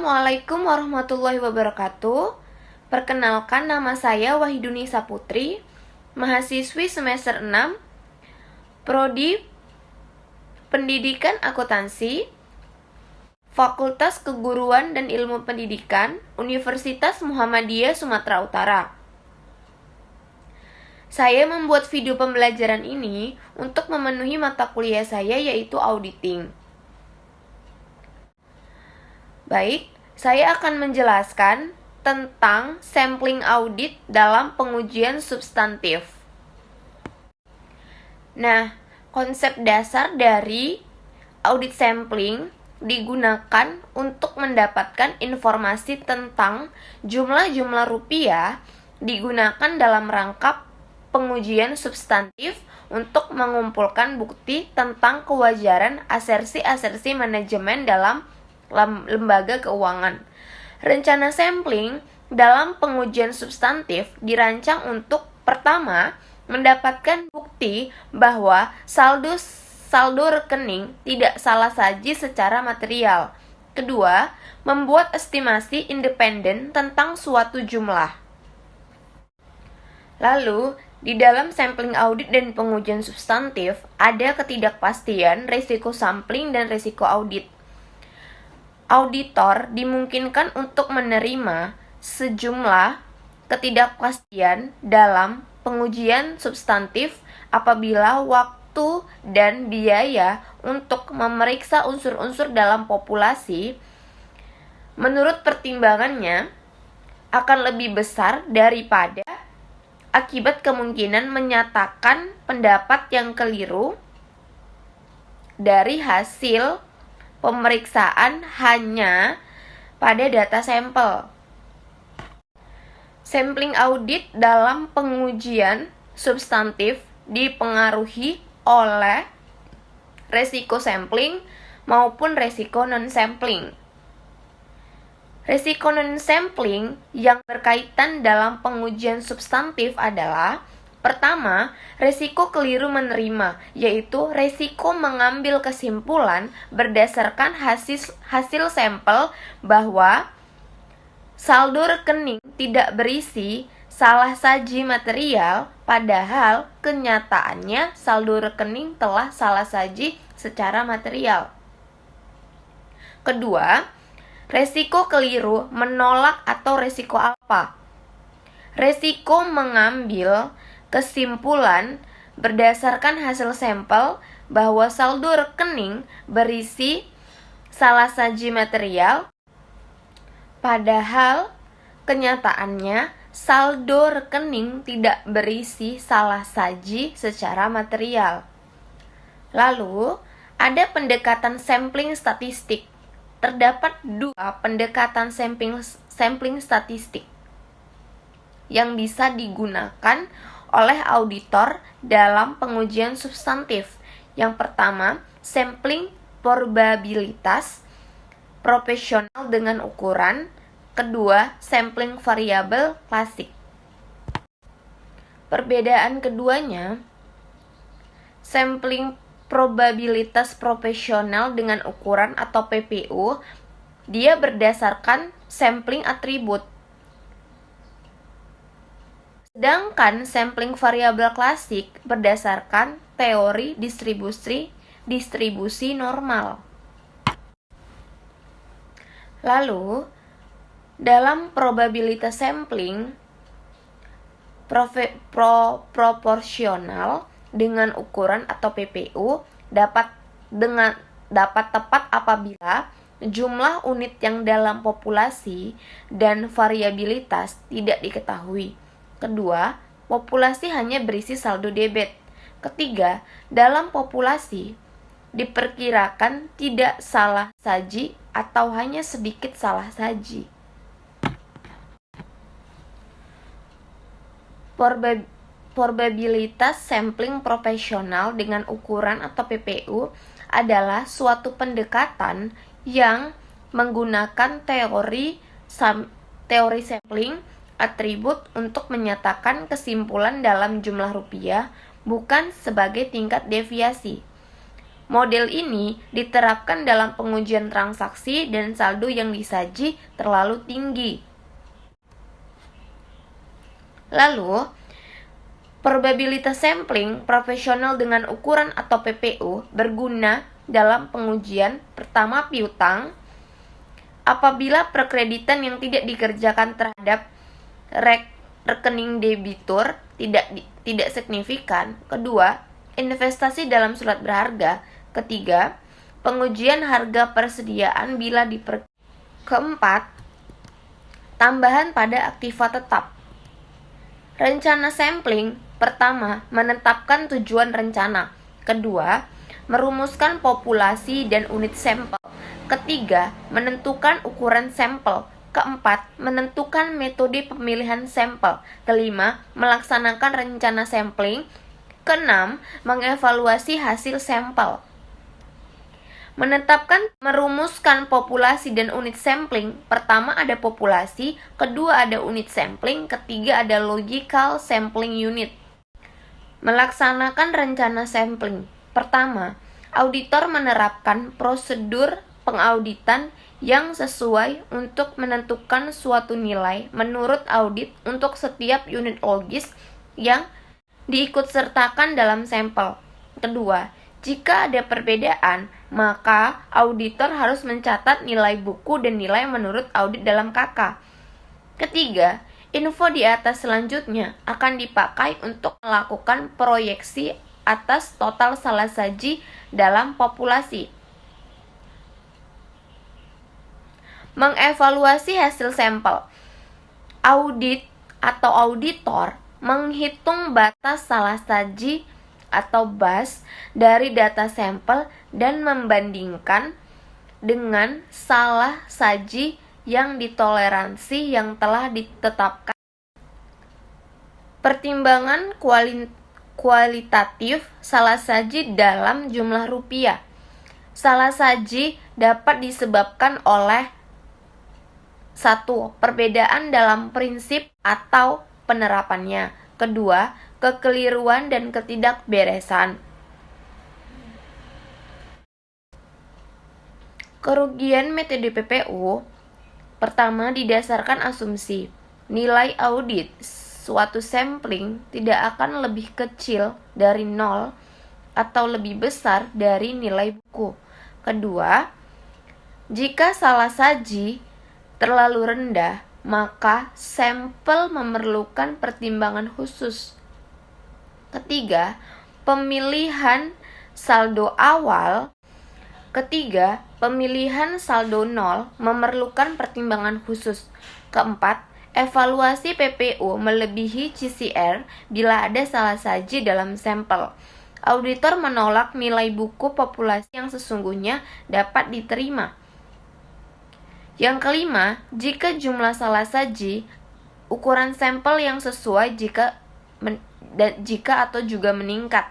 Assalamualaikum warahmatullahi wabarakatuh. Perkenalkan, nama saya Wahiduni Saputri, mahasiswi semester 6, Prodi Pendidikan Akuntansi, Fakultas Keguruan dan Ilmu Pendidikan, Universitas Muhammadiyah Sumatera Utara. Saya membuat video pembelajaran ini untuk memenuhi mata kuliah saya, yaitu auditing. Baik, saya akan menjelaskan tentang sampling audit dalam pengujian substantif. Nah, konsep dasar dari audit sampling digunakan untuk mendapatkan informasi tentang jumlah-jumlah rupiah digunakan dalam rangka pengujian substantif untuk mengumpulkan bukti tentang kewajaran asersi-asersi manajemen dalam lembaga keuangan. Rencana sampling dalam pengujian substantif dirancang untuk pertama, mendapatkan bukti bahwa saldo rekening tidak salah saji secara material. Kedua, membuat estimasi independen tentang suatu jumlah. Lalu, di dalam sampling audit dan pengujian substantif ada ketidakpastian, risiko sampling, dan risiko audit. Auditor dimungkinkan untuk menerima sejumlah ketidakpastian dalam pengujian substantif apabila waktu dan biaya untuk memeriksa unsur-unsur dalam populasi menurut pertimbangannya akan lebih besar daripada akibat kemungkinan menyatakan pendapat yang keliru dari hasil pemeriksaan hanya pada data sampel. Sampling audit dalam pengujian substantif dipengaruhi oleh resiko sampling maupun resiko non-sampling. Resiko non-sampling yang berkaitan dalam pengujian substantif adalah: pertama, resiko keliru menerima, yaitu resiko mengambil kesimpulan berdasarkan hasil sampel bahwa saldo rekening tidak berisi salah saji material, padahal kenyataannya saldo rekening telah salah saji secara material. Kedua, resiko keliru menolak atau resiko alfa. Resiko mengambil kesimpulan berdasarkan hasil sampel bahwa saldo rekening berisi salah saji material, padahal kenyataannya saldo rekening tidak berisi salah saji secara material. Lalu, ada pendekatan sampling statistik. Terdapat dua pendekatan sampling statistik yang bisa digunakan oleh auditor dalam pengujian substantif. Yang pertama, sampling probabilitas proporsional dengan ukuran. Kedua, sampling variabel klasik. Perbedaan keduanya, sampling probabilitas proporsional dengan ukuran atau PPU, dia berdasarkan sampling atribut. Sedangkan sampling variabel klasik berdasarkan teori distribusi normal. Lalu, dalam probabilitas sampling proporsional dengan ukuran atau PPU dapat tepat apabila jumlah unit yang dalam populasi dan variabilitas tidak diketahui. Kedua, populasi hanya berisi saldo debit. Ketiga, dalam populasi diperkirakan tidak salah saji atau hanya sedikit salah saji. Probabilitas sampling proporsional dengan ukuran atau PPU adalah suatu pendekatan yang menggunakan teori sampling atribut untuk menyatakan kesimpulan dalam jumlah rupiah, bukan sebagai tingkat deviasi. Model ini diterapkan dalam pengujian transaksi dan saldo yang disaji terlalu tinggi. Lalu, probabilitas sampling profesional dengan ukuran atau PPU berguna dalam pengujian pertama piutang apabila perkreditan yang tidak dikerjakan terhadap rekening debitur tidak signifikan. Kedua, investasi dalam surat berharga. Ketiga, pengujian harga persediaan bila Keempat, tambahan pada aktiva tetap. Rencana sampling. Pertama, menetapkan tujuan rencana. Kedua, merumuskan populasi dan unit sampel. Ketiga, menentukan ukuran sampel. Keempat, menentukan metode pemilihan sampel. Kelima, melaksanakan rencana sampling. Keenam, mengevaluasi hasil sampel. Merumuskan populasi dan unit sampling. Pertama ada populasi, kedua ada unit sampling, ketiga ada logical sampling unit. Melaksanakan rencana sampling. Pertama, auditor menerapkan prosedur pengauditan yang sesuai untuk menentukan suatu nilai menurut audit untuk setiap unit logis yang diikutsertakan dalam sampel. Kedua, jika ada perbedaan, maka auditor harus mencatat nilai buku dan nilai menurut audit dalam KK. Ketiga, info di atas selanjutnya akan dipakai untuk melakukan proyeksi atas total salah saji dalam populasi. Mengevaluasi hasil sampel. Audit atau auditor menghitung batas salah saji atau BAS dari data sampel dan membandingkan dengan salah saji yang ditoleransi yang telah ditetapkan. Pertimbangan kualitatif salah saji dalam jumlah rupiah. Salah saji dapat disebabkan oleh 1. Perbedaan dalam prinsip atau penerapannya. Kedua, kekeliruan dan ketidakberesan. Kerugian metode PPU. Pertama, didasarkan asumsi nilai audit suatu sampling tidak akan lebih kecil dari 0 atau lebih besar dari nilai buku. Kedua, jika salah saji terlalu rendah, maka sampel memerlukan pertimbangan khusus. Ketiga, pemilihan saldo awal. Ketiga, pemilihan saldo 0 memerlukan pertimbangan khusus. Keempat, evaluasi PPU melebihi CCR bila ada salah saji dalam sampel. Auditor menolak nilai buku populasi yang sesungguhnya dapat diterima. Yang kelima, jika jumlah salah saji, ukuran sampel yang sesuai jika atau juga meningkat.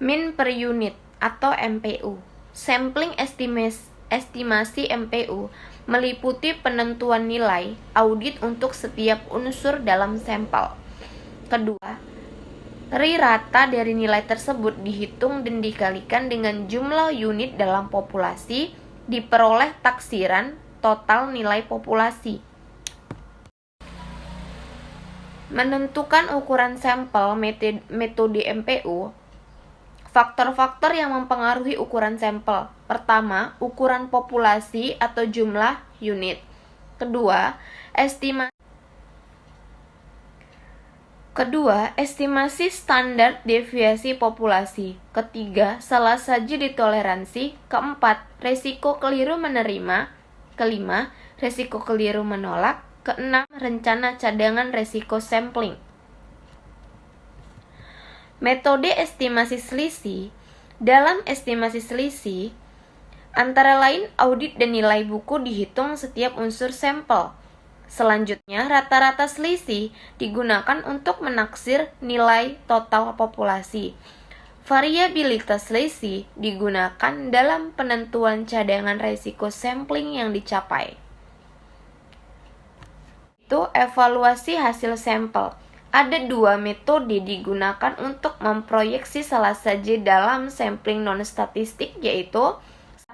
Min per unit atau MPU. Sampling estimasi MPU meliputi penentuan nilai audit untuk setiap unsur dalam sampel. Kedua, rata dari nilai tersebut dihitung dan dikalikan dengan jumlah unit dalam populasi, diperoleh taksiran total nilai populasi. Menentukan ukuran sampel metode MPU. Faktor-faktor yang mempengaruhi ukuran sampel. Pertama, ukuran populasi atau jumlah unit. Kedua, estimasi standar deviasi populasi. Ketiga, salah saji ditoleransi. Keempat, resiko keliru menerima. Kelima, resiko keliru menolak. Keenam, rencana cadangan resiko sampling. Metode estimasi selisih. Dalam estimasi selisih, antara lain audit dan nilai buku dihitung setiap unsur sampel. Selanjutnya, rata-rata selisih digunakan untuk menaksir nilai total populasi. Variabilitas selisih digunakan dalam penentuan cadangan risiko sampling yang dicapai. Itu evaluasi hasil sampel. Ada dua metode digunakan untuk memproyeksi salah saja dalam sampling non-statistik, yaitu: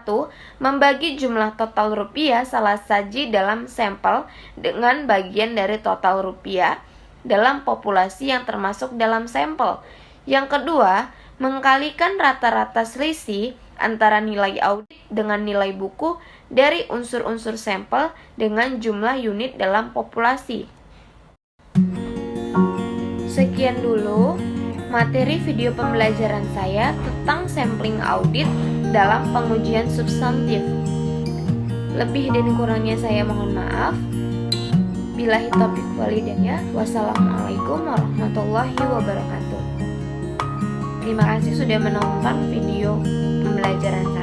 1. Membagi jumlah total rupiah salah saji dalam sampel dengan bagian dari total rupiah dalam populasi yang termasuk dalam sampel. Yang kedua, mengkalikan rata-rata selisih antara nilai audit dengan nilai buku dari unsur-unsur sampel dengan jumlah unit dalam populasi. Sekian dulu materi video pembelajaran saya tentang sampling audit dalam pengujian substantif. Lebih dan kurangnya saya mohon maaf. Billahi taufiq walhidayah. Wassalamualaikum warahmatullahi wabarakatuh. Terima kasih sudah menonton video pembelajaran saya.